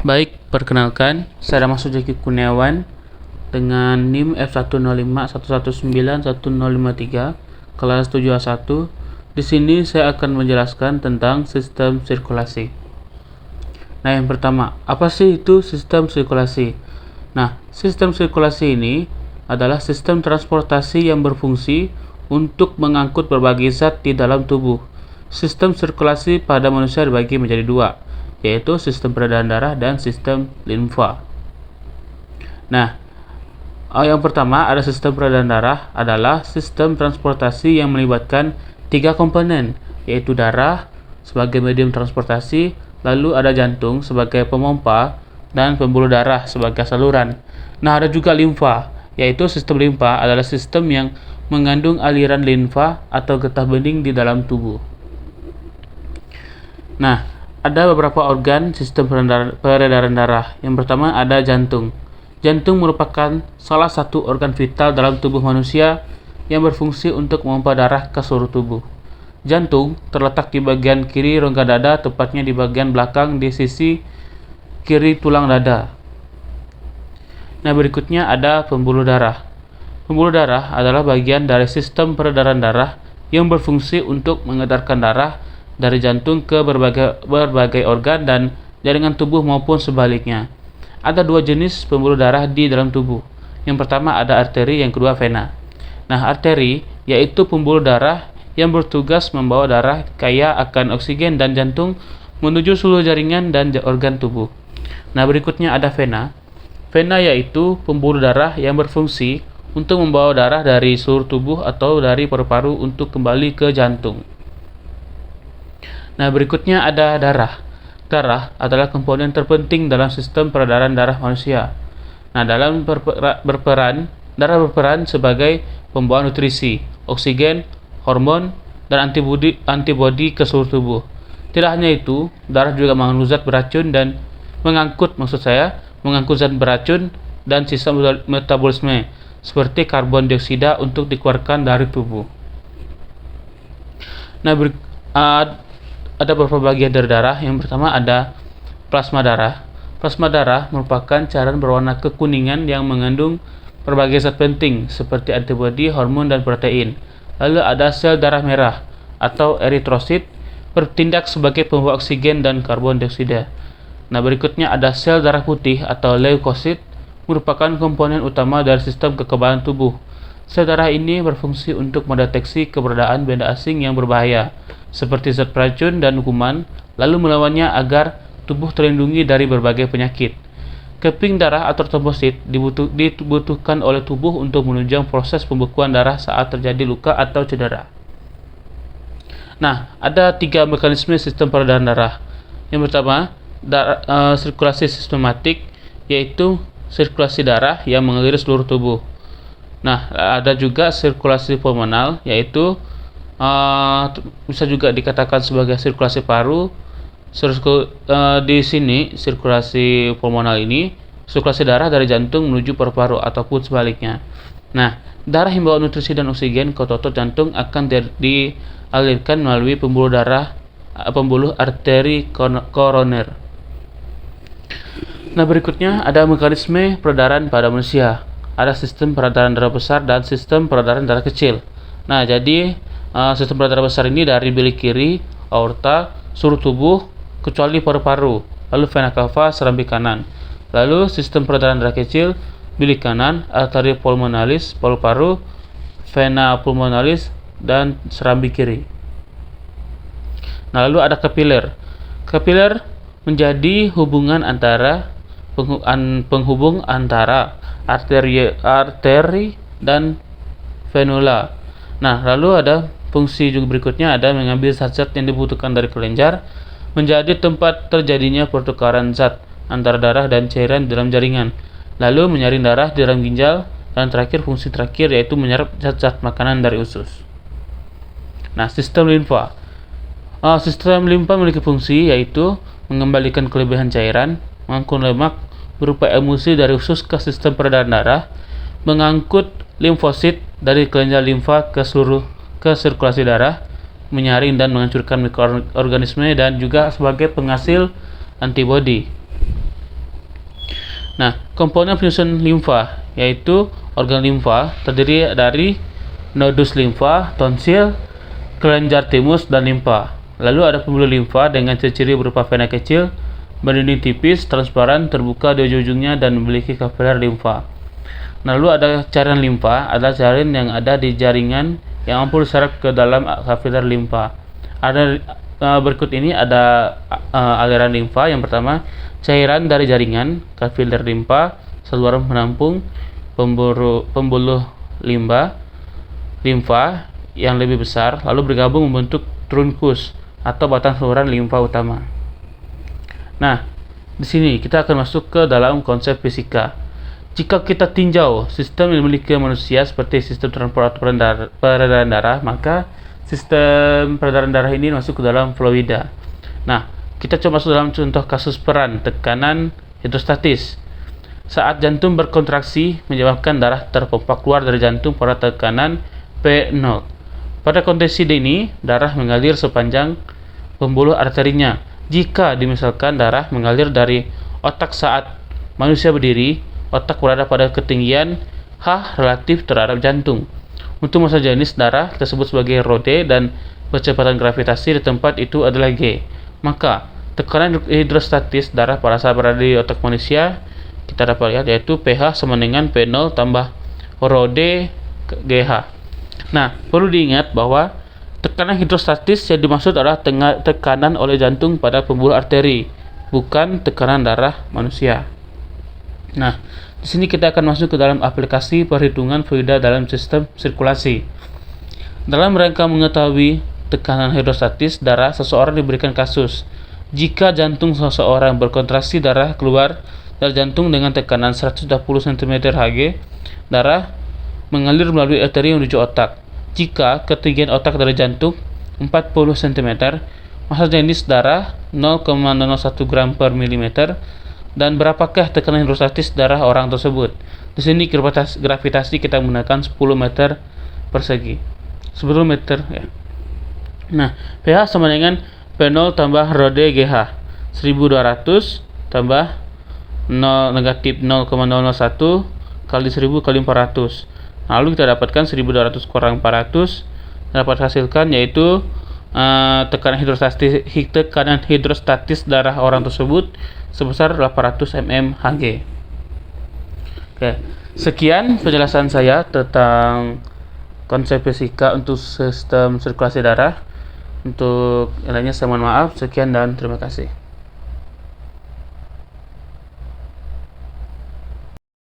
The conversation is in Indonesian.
Baik, perkenalkan, saya Rahmat Sujaki Kurniawan dengan NIM F10511911053 kelas 7A1. Di sini saya akan menjelaskan tentang sistem sirkulasi. Nah, yang pertama, apa sih itu sistem sirkulasi? Nah, sistem sirkulasi ini adalah sistem transportasi yang berfungsi untuk mengangkut berbagai zat di dalam tubuh. Sistem sirkulasi pada manusia dibagi menjadi dua, yaitu sistem peredaran darah dan sistem limfa. Nah, yang pertama ada sistem peredaran darah adalah sistem transportasi yang melibatkan tiga komponen, yaitu darah sebagai medium transportasi, lalu ada jantung sebagai pemompa, dan pembuluh darah sebagai saluran. Nah, ada juga limfa, yaitu sistem limfa adalah sistem yang mengandung aliran limfa atau getah bening di dalam tubuh. Nah, ada beberapa organ sistem peredaran darah. Yang pertama ada jantung. Jantung merupakan salah satu organ vital dalam tubuh manusia yang berfungsi untuk memompa darah ke seluruh tubuh. Jantung terletak di bagian kiri rongga dada, tepatnya di bagian belakang di sisi kiri tulang dada. Nah, berikutnya ada pembuluh darah. Pembuluh darah adalah bagian dari sistem peredaran darah yang berfungsi untuk mengedarkan darah dari jantung ke berbagai organ dan jaringan tubuh maupun sebaliknya. Ada dua jenis pembuluh darah di dalam tubuh. Yang pertama ada arteri, yang kedua vena. Nah, arteri yaitu pembuluh darah yang bertugas membawa darah kaya akan oksigen dan jantung menuju seluruh jaringan dan organ tubuh. Nah, berikutnya ada vena. Vena yaitu pembuluh darah yang berfungsi untuk membawa darah dari seluruh tubuh atau dari paru-paru untuk kembali ke jantung. Nah, berikutnya ada darah. Darah adalah komponen terpenting dalam sistem peredaran darah manusia. Nah, darah berperan sebagai pembawa nutrisi, oksigen, hormon, dan antibodi ke seluruh tubuh. Tidak hanya itu, darah juga mengangkut zat beracun dan sisa metabolisme seperti karbon dioksida untuk dikeluarkan dari tubuh. Nah, ada beberapa bagian dari darah. Yang pertama ada plasma darah. Plasma darah merupakan cairan berwarna kekuningan yang mengandung berbagai zat penting seperti antibodi, hormon, dan protein. Lalu ada sel darah merah atau eritrosit, bertindak sebagai pembawa oksigen dan karbon dioksida. Nah, berikutnya ada sel darah putih atau leukosit, merupakan komponen utama dari sistem kekebalan tubuh. Sel darah ini berfungsi untuk mendeteksi keberadaan benda asing yang berbahaya, seperti zat beracun dan kuman, lalu melawannya agar tubuh terlindungi dari berbagai penyakit. Keping darah atau trombosit dibutuhkan oleh tubuh untuk menunjang proses pembekuan darah saat terjadi luka atau cedera. Nah, ada tiga mekanisme sistem peredaran darah. Yang pertama, sirkulasi sistematik, yaitu sirkulasi darah yang mengalir seluruh tubuh. Nah, ada juga sirkulasi pulmonal, yaitu bisa juga dikatakan sebagai sirkulasi paru. Di sini sirkulasi pulmonal ini sirkulasi darah dari jantung menuju paru-paru ataupun sebaliknya. Nah, darah yang membawa nutrisi dan oksigen ke otot jantung akan dialirkan melalui pembuluh arteri koroner. Nah, berikutnya ada mekanisme peredaran pada manusia. Ada sistem peredaran darah besar dan sistem peredaran darah kecil. Nah, jadi sistem peredaran besar ini dari bilik kiri, aorta, seluruh tubuh kecuali paru-paru, lalu vena cava, serambi kanan. Lalu sistem peredaran darah kecil, bilik kanan, arteri pulmonalis, paru-paru, vena pulmonalis, dan serambi kiri. Nah, lalu ada kapiler. Kapiler menjadi penghubung antara arteri dan venula. Nah, lalu ada fungsi juga berikutnya, ada mengambil zat-zat yang dibutuhkan dari kelenjar, menjadi tempat terjadinya pertukaran zat antara darah dan cairan dalam jaringan, lalu menyaring darah di dalam ginjal, dan terakhir fungsi terakhir yaitu menyerap zat-zat makanan dari usus. Nah, sistem limfa. Sistem limfa memiliki fungsi yaitu mengembalikan kelebihan cairan, mengangkut lemak berupa emulsi dari usus ke sistem peredaran darah, mengangkut limfosit dari kelenjar limfa ke sirkulasi darah, menyaring dan menghancurkan mikroorganisme, dan juga sebagai penghasil antibodi. Nah, komponen penyusun limfa yaitu organ limfa terdiri dari nodus limfa, tonsil, kelenjar timus, dan limfa. Lalu ada pembuluh limfa dengan ciri-ciri berupa vena kecil, berdinding tipis, transparan, terbuka di ujung-ujungnya, dan memiliki kapiler limfa. Lalu ada cairan limfa, adalah cairan yang ada di jaringan yang mampu diserap ke dalam kapiler limfa. Ada berikut ini ada aliran limfa. Yang pertama, cairan dari jaringan kapiler limfa saluran penampung pembuluh limfa yang lebih besar, lalu bergabung membentuk trunkus atau batang saluran limfa utama. Nah, di sini kita akan masuk ke dalam konsep fisika. Jika kita tinjau sistem yang dimiliki manusia seperti sistem transport peredaran darah, maka sistem peredaran darah ini masuk ke dalam fluida. Nah, kita coba masuk dalam contoh kasus peran tekanan hidrostatis. Saat jantung berkontraksi menyebabkan darah terpompa keluar dari jantung pada tekanan P0. Pada kondisi ini, darah mengalir sepanjang pembuluh arterinya. Jika dimisalkan darah mengalir dari otak saat manusia berdiri, otak berada pada ketinggian H relatif terhadap jantung. Untuk massa jenis darah kita sebut sebagai ρ dan kecepatan gravitasi di tempat itu adalah G. Maka tekanan hidrostatis darah pada saat berada di otak manusia kita dapat lihat yaitu pH sama dengan P0 tambah ρd GH. Nah, perlu diingat bahwa tekanan hidrostatis yang dimaksud adalah tekanan oleh jantung pada pembuluh arteri, bukan tekanan darah manusia. Nah, di sini kita akan masuk ke dalam aplikasi perhitungan fluida dalam sistem sirkulasi. Dalam rangka mengetahui tekanan hidrostatis darah seseorang diberikan kasus. Jika jantung seseorang berkontraksi, darah keluar dari jantung dengan tekanan 120 cm/Hg, darah mengalir melalui arteri menuju otak. Jika ketinggian otak dari jantung 40 cm, massa jenis darah 0,01 gram per mm, dan berapakah tekanan hidrostatis darah orang tersebut. Di sini gravitasi kita menggunakan 10 meter persegi. 10 meter ya. Nah, pH sama dengan P0 tambah ρd GH. 1200 tambah 0 negatif 0,001 kali 1000 kali 400. Lalu kita dapatkan 1200 kurang 400, dapat hasilkan yaitu tekanan hidrostatis darah orang tersebut sebesar 800 mmHg. Oke, sekian penjelasan saya tentang konsep fisika untuk sistem sirkulasi darah. Untuk yang lainnya saya mohon maaf. Sekian dan terima kasih.